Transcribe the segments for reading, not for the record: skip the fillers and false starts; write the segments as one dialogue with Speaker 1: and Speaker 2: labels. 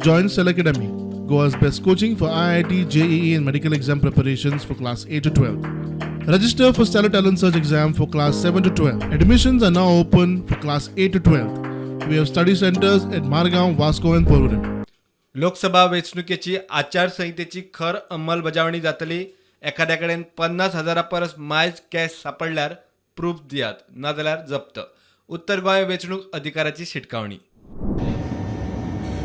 Speaker 1: Join Cell Academy, Goa's best coaching for IIT, JEE and medical exam preparations for class 8 to 12. Register for Stellar Talent Search exam for class 7 to 12. Admissions are now open for class 8 to 12. We have study centers at Margao, Vasco and Porvorim.
Speaker 2: Lok Sabha वेचणुकेची आचारसंहितेची खर अंमलबजावणी जातली. एखाद्याकडे 50,000 परस मायज cash सापडल्यार proof दियात, नाजाल्यार जप्त. उत्तर गोंय वेचणूक अधिकाऱ्याची शिटकावणी.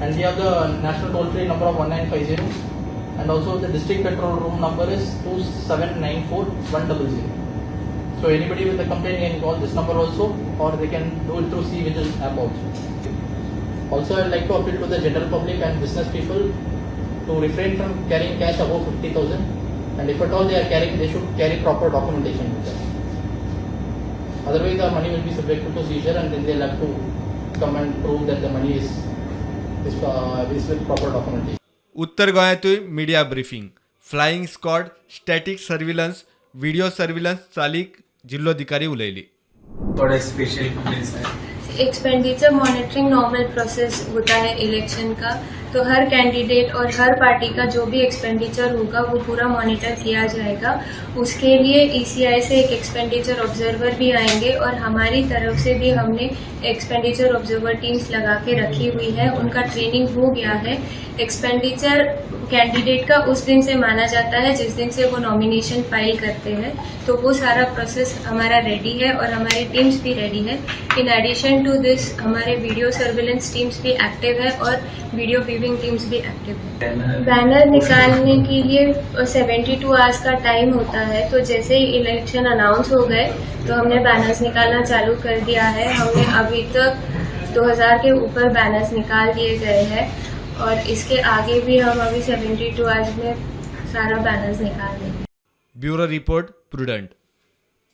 Speaker 3: And we have the national toll free number of 1950, and also the district control room number is 2794-100. So anybody with a complaint can call this number also, or they can do it through C-Vigil app also. Also, I'd like to appeal to the general public and business people to refrain from carrying cash above 50,000, and if at all they are carrying, they should carry proper documentation with them. Otherwise, the money will be subject to seizure, and then they'll have to come and prove that the money is with proper documentation.
Speaker 2: उत्तर गोंयांतूय media briefing. Flying squad, static surveillance, video surveillance चालीक जिल्लोधिकारी उलयली.
Speaker 4: थोड़े special complaints हैं.
Speaker 5: Expenditure monitoring normal process होता है election का, तो हर कैंडिडेट और हर पार्टी का जो भी एक्सपेंडिचर होगा वो पूरा मॉनिटर किया जाएगा. उसके लिए ईसीआई से एक एक्सपेंडिचर ऑब्जर्वर भी आएंगे और हमारी तरफ से भी हमने एक्सपेंडिचर ऑब्जर्वर टीम्स लगा के रखी हुई है. उनका ट्रेनिंग हो गया है. एक्सपेंडिचर कैंडिडेट का उस दिन से माना जाता है जिस दिन से वो नॉमिनेशन फाइल करते हैं, तो वो सारा प्रोसेस हमारा रेडी है और हमारी टीम्स भी रेडी है. इन एडिशन टू दिस हमारे वीडियो सर्विलेंस टीम्स भी एक्टिव है और वीडियो व्यूइंग टीम्स भी एक्टिव है. बैनर निकालने के लिए 72 आवर्स का टाइम होता है, तो जैसे ही इलेक्शन अनाउंस हो गए तो हमने बैनर्स निकालना चालू कर दिया है. हमने अभी तक 2000 के ऊपर बैनर्स निकाल दिए गए हैं और इसके आगे भी हम अभी 72 आवर्स में सारा बैनर्स निकाल देंगे.
Speaker 2: Bureau report, prudent.